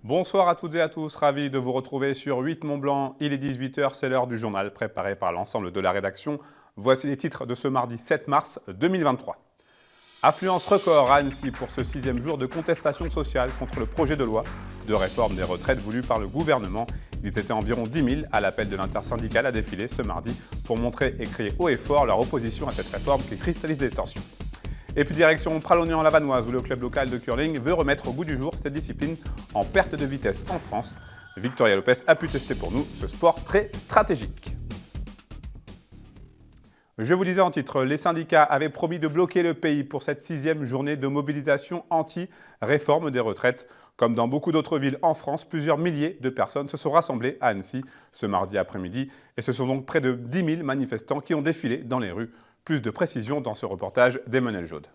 Bonsoir à toutes et à tous, ravi de vous retrouver sur 8 Mont-Blanc. Il est 18h, c'est l'heure du journal préparé par l'ensemble de la rédaction. Voici les titres de ce mardi 7 mars 2023. Affluence record à Annecy pour ce 6e jour de contestation sociale contre le projet de loi de réforme des retraites voulu par le gouvernement. Ils étaient environ 10 000 à l'appel de l'intersyndicale à défiler ce mardi pour montrer et crier haut et fort leur opposition à cette réforme qui cristallise des tensions. Et puis direction Pralognan-la-Vanoise où le club local de curling veut remettre au goût du jour cette discipline en perte de vitesse en France. Victoria Lopez a pu tester pour nous ce sport très stratégique. Je vous disais en titre, les syndicats avaient promis de bloquer le pays pour cette 6e journée de mobilisation anti-réforme des retraites. Comme dans beaucoup d'autres villes en France, plusieurs milliers de personnes se sont rassemblées à Annecy ce mardi après-midi. Et ce sont donc près de 10 000 manifestants qui ont défilé dans les rues. Plus de précisions dans ce reportage d'Emmanuel Jaude.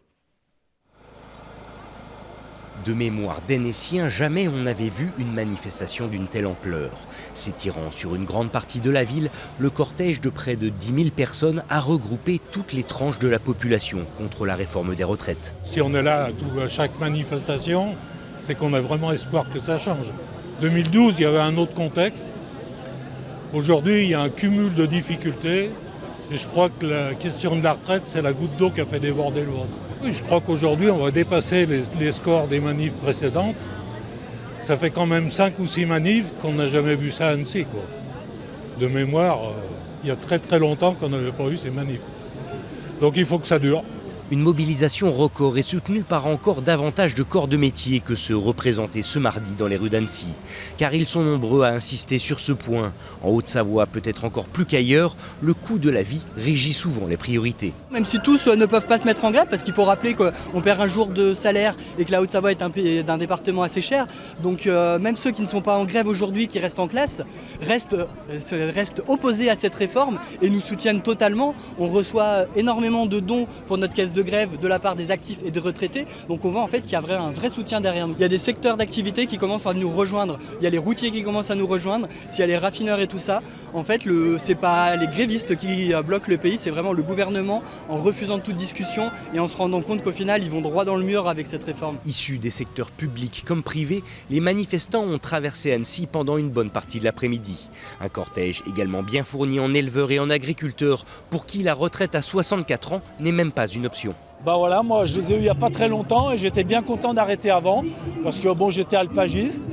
De mémoire d'Anneciens, jamais on n'avait vu une manifestation d'une telle ampleur. S'étirant sur une grande partie de la ville, le cortège de près de 10 000 personnes a regroupé toutes les tranches de la population contre la réforme des retraites. Si on est là à chaque manifestation, c'est qu'on a vraiment espoir que ça change. 2012, il y avait un autre contexte. Aujourd'hui, il y a un cumul de difficultés. Et je crois que la question de la retraite, c'est la goutte d'eau qui a fait déborder le vase. Oui, je crois qu'aujourd'hui, on va dépasser les scores des manifs précédentes. Ça fait quand même 5 ou 6 manifs qu'on n'a jamais vu ça à Annecy, quoi. De mémoire, il y a très très longtemps qu'on n'avait pas eu ces manifs. Donc il faut que ça dure. Une mobilisation record est soutenue par encore davantage de corps de métier que ceux représentés ce mardi dans les rues d'Annecy. Car ils sont nombreux à insister sur ce point. En Haute-Savoie, peut-être encore plus qu'ailleurs, le coût de la vie régit souvent les priorités. Même si tous ne peuvent pas se mettre en grève, parce qu'il faut rappeler qu'on perd un jour de salaire et que la Haute-Savoie est un département assez cher. Donc même ceux qui ne sont pas en grève aujourd'hui, qui restent en classe, restent opposés à cette réforme et nous soutiennent totalement. On reçoit énormément de dons pour notre caisse de grève de la part des actifs et des retraités. Donc on voit en fait qu'il y a un vrai soutien derrière nous. Il y a des secteurs d'activité qui commencent à nous rejoindre. Il y a les routiers qui commencent à nous rejoindre. S'il y a les raffineurs et tout ça, en fait, c'est pas les grévistes qui bloquent le pays, c'est vraiment le gouvernement en refusant toute discussion et en se rendant compte qu'au final, ils vont droit dans le mur avec cette réforme. Issus des secteurs publics comme privés, les manifestants ont traversé Annecy pendant une bonne partie de l'après-midi. Un cortège également bien fourni en éleveurs et en agriculteurs pour qui la retraite à 64 ans n'est même pas une option. Bah voilà, moi je les ai eus il n'y a pas très longtemps et j'étais bien content d'arrêter avant parce que bon, j'étais alpagiste,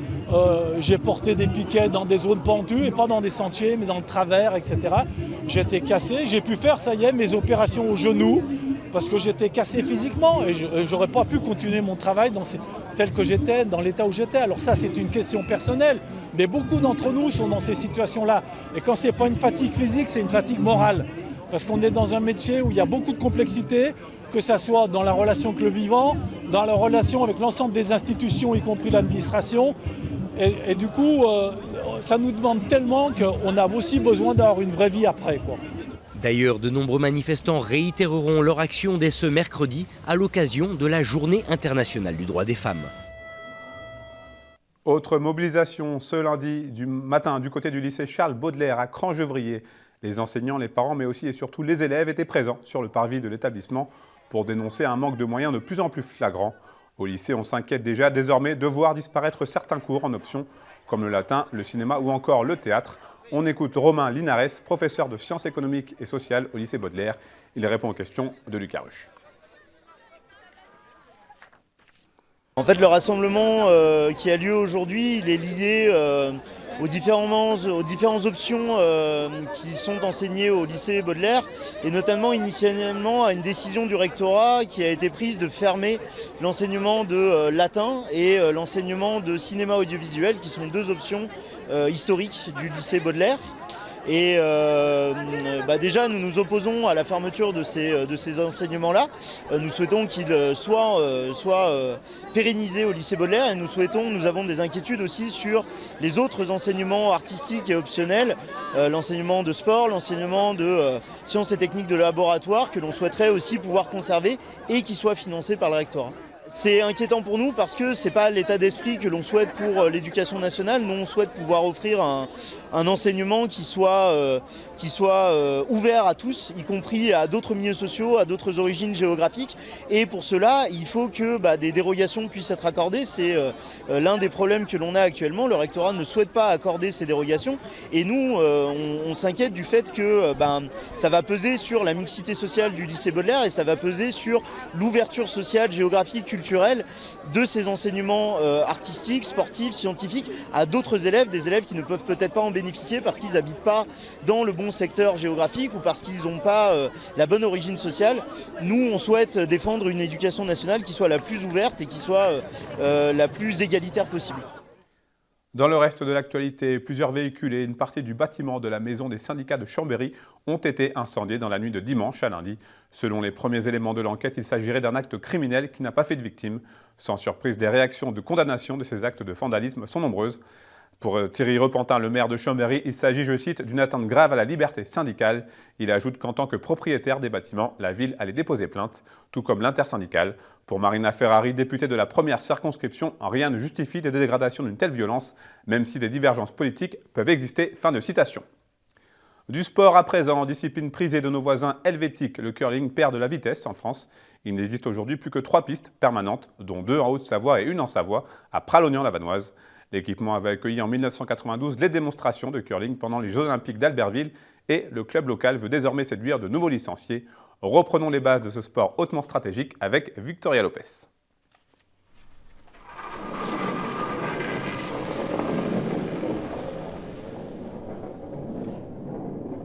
j'ai porté des piquets dans des zones pentues et pas dans des sentiers mais dans le travers, etc. J'étais cassé, j'ai pu faire, ça y est, mes opérations au genou parce que j'étais cassé physiquement et j'aurais pas pu continuer mon travail tel que j'étais, dans l'état où j'étais. Alors ça c'est une question personnelle, mais beaucoup d'entre nous sont dans ces situations-là. Et quand c'est pas une fatigue physique, c'est une fatigue morale. Parce qu'on est dans un métier où il y a beaucoup de complexité, que ce soit dans la relation avec le vivant, dans la relation avec l'ensemble des institutions, y compris l'administration. Et du coup, ça nous demande tellement qu'on a aussi besoin d'avoir une vraie vie après, quoi. D'ailleurs, de nombreux manifestants réitéreront leur action dès ce mercredi à l'occasion de la Journée internationale du droit des femmes. Autre mobilisation ce lundi du matin du côté du lycée Charles Baudelaire à Crangevrier. Les enseignants, les parents, mais aussi et surtout les élèves étaient présents sur le parvis de l'établissement pour dénoncer un manque de moyens de plus en plus flagrant. Au lycée, on s'inquiète déjà désormais de voir disparaître certains cours en option, comme le latin, le cinéma ou encore le théâtre. On écoute Romain Linares, professeur de sciences économiques et sociales au lycée Baudelaire. Il répond aux questions de Lucas Ruche. En fait, le rassemblement qui a lieu aujourd'hui, il est lié aux différentes options qui sont enseignées au lycée Baudelaire et notamment initialement à une décision du rectorat qui a été prise de fermer l'enseignement de latin et l'enseignement de cinéma audiovisuel qui sont deux options historiques du lycée Baudelaire. Et déjà, nous nous opposons à la fermeture de ces enseignements-là. Nous souhaitons qu'ils soient pérennisés au lycée Baudelaire et nous avons des inquiétudes aussi sur les autres enseignements artistiques et optionnels, l'enseignement de sport, l'enseignement de sciences et techniques de laboratoire que l'on souhaiterait aussi pouvoir conserver et qui soient financés par le rectorat. C'est inquiétant pour nous parce que c'est pas l'état d'esprit que l'on souhaite pour l'éducation nationale. Nous, on souhaite pouvoir offrir un enseignement qui soit ouvert à tous, y compris à d'autres milieux sociaux, à d'autres origines géographiques. Et pour cela, il faut que des dérogations puissent être accordées. C'est l'un des problèmes que l'on a actuellement. Le rectorat ne souhaite pas accorder ces dérogations. Et nous, on s'inquiète du fait que ça va peser sur la mixité sociale du lycée Baudelaire et ça va peser sur l'ouverture sociale, géographique, culturelle de ces enseignements artistiques, sportifs, scientifiques à d'autres élèves, des élèves qui ne peuvent peut-être pas en bénéficier parce qu'ils n'habitent pas dans le bon secteur géographique ou parce qu'ils n'ont pas la bonne origine sociale. Nous, on souhaite défendre une éducation nationale qui soit la plus ouverte et qui soit la plus égalitaire possible. Dans le reste de l'actualité, plusieurs véhicules et une partie du bâtiment de la maison des syndicats de Chambéry ont été incendiés dans la nuit de dimanche à lundi. Selon les premiers éléments de l'enquête, il s'agirait d'un acte criminel qui n'a pas fait de victime. Sans surprise, les réactions de condamnation de ces actes de vandalisme sont nombreuses. Pour Thierry Repentin, le maire de Chambéry, il s'agit, je cite, d'une atteinte grave à la liberté syndicale. Il ajoute qu'en tant que propriétaire des bâtiments, la ville allait déposer plainte, tout comme l'intersyndicale. Pour Marina Ferrari, députée de la première circonscription, rien ne justifie des dégradations d'une telle violence, même si des divergences politiques peuvent exister. Fin de citation. Du sport à présent, discipline prisée de nos voisins helvétiques, le curling perd de la vitesse en France. Il n'existe aujourd'hui plus que 3 pistes permanentes, dont 2 en Haute-Savoie et 1 en Savoie, à Pralognan-la-Vanoise. L'équipement avait accueilli en 1992 les démonstrations de curling pendant les Jeux Olympiques d'Albertville et le club local veut désormais séduire de nouveaux licenciés. Reprenons les bases de ce sport hautement stratégique avec Victoria Lopez.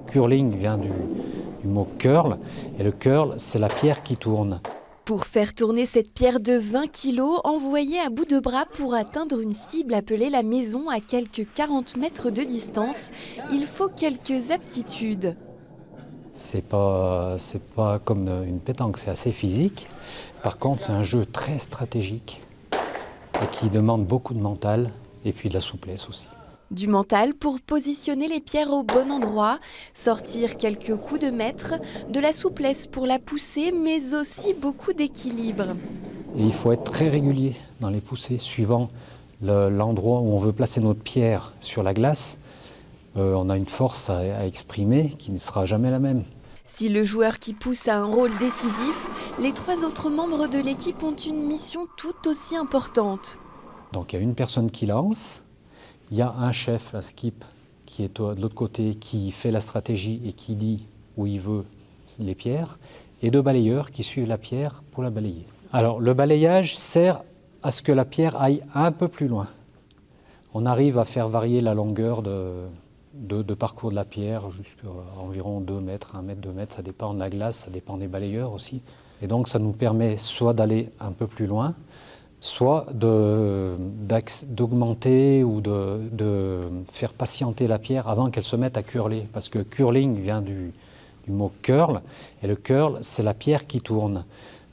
Curling vient du mot curl, et le curl, c'est la pierre qui tourne. Pour faire tourner cette pierre de 20 kg, envoyée à bout de bras pour atteindre une cible appelée la maison à quelques 40 mètres de distance, il faut quelques aptitudes. C'est pas comme une pétanque, c'est assez physique. Par contre, c'est un jeu très stratégique et qui demande beaucoup de mental et puis de la souplesse aussi. Du mental pour positionner les pierres au bon endroit, sortir quelques coups de maître, de la souplesse pour la pousser, mais aussi beaucoup d'équilibre. Et il faut être très régulier dans les poussées, suivant l'endroit où on veut placer notre pierre sur la glace. On a une force à exprimer qui ne sera jamais la même. Si le joueur qui pousse a un rôle décisif, les 3 autres membres de l'équipe ont une mission tout aussi importante. Donc il y a une personne qui lance. Il y a un chef, un skip, qui est de l'autre côté, qui fait la stratégie et qui dit où il veut les pierres, et 2 balayeurs qui suivent la pierre pour la balayer. Alors le balayage sert à ce que la pierre aille un peu plus loin. On arrive à faire varier la longueur de parcours de la pierre jusqu'à environ 2 mètres, 1 mètre, 2 mètres, ça dépend de la glace, ça dépend des balayeurs aussi. Et donc ça nous permet soit d'aller un peu plus loin, soit d'augmenter ou de faire patienter la pierre avant qu'elle se mette à curler. Parce que curling vient du mot curl, et le curl, c'est la pierre qui tourne.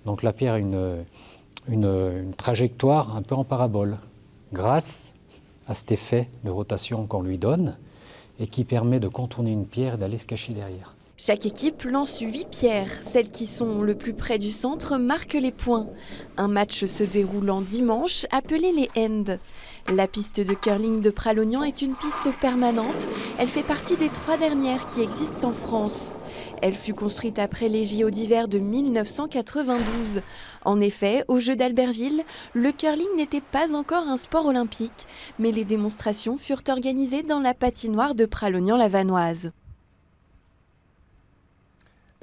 Donc la pierre a une trajectoire un peu en parabole, grâce à cet effet de rotation qu'on lui donne, et qui permet de contourner une pierre et d'aller se cacher derrière. Chaque équipe lance 8 pierres. Celles qui sont le plus près du centre marquent les points. Un match se déroulant dimanche, appelé les Hands. La piste de curling de Pralognan est une piste permanente. Elle fait partie des 3 dernières qui existent en France. Elle fut construite après les JO d'hiver de 1992. En effet, aux Jeux d'Albertville, le curling n'était pas encore un sport olympique, mais les démonstrations furent organisées dans la patinoire de Pralognan-la-Vanoise.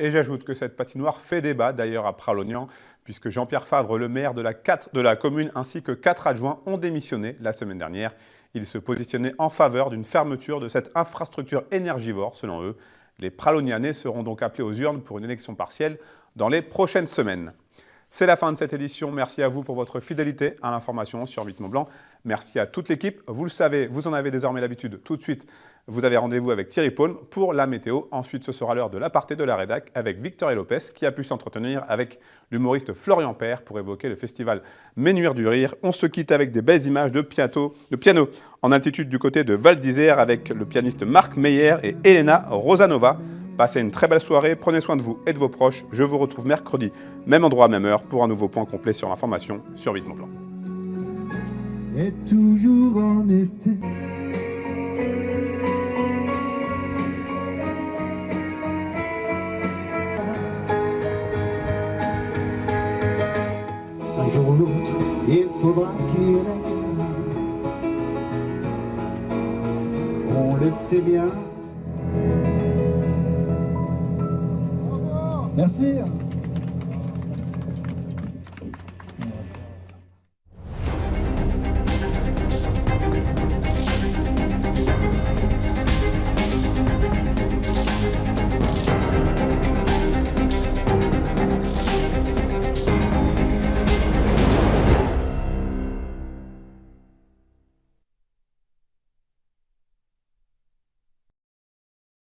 Et j'ajoute que cette patinoire fait débat d'ailleurs à Pralognan, puisque Jean-Pierre Favre, le maire de la commune, ainsi que 4 adjoints ont démissionné la semaine dernière. Ils se positionnaient en faveur d'une fermeture de cette infrastructure énergivore, selon eux. Les Pralognanais seront donc appelés aux urnes pour une élection partielle dans les prochaines semaines. C'est la fin de cette édition. Merci à vous pour votre fidélité à l'information sur 8 Mont-Blanc. Merci à toute l'équipe. Vous le savez, vous en avez désormais l'habitude. Tout de suite, vous avez rendez-vous avec Thierry Paune pour la météo. Ensuite, ce sera l'heure de l'aparté de la rédac avec Victoria Lopez qui a pu s'entretenir avec l'humoriste Florian Père pour évoquer le festival Ménuire du Rire. On se quitte avec des belles images de piano en altitude du côté de Val d'Isère avec le pianiste Marc Meyer et Elena Rosanova. Passez une très belle soirée, prenez soin de vous et de vos proches. Je vous retrouve mercredi, même endroit, même heure, pour un nouveau point complet sur l'information sur 8 Mont-Blanc. Et toujours en été. Un jour ou l'autre, il faudra qu'il y ait la guerre. On le sait bien. Merci.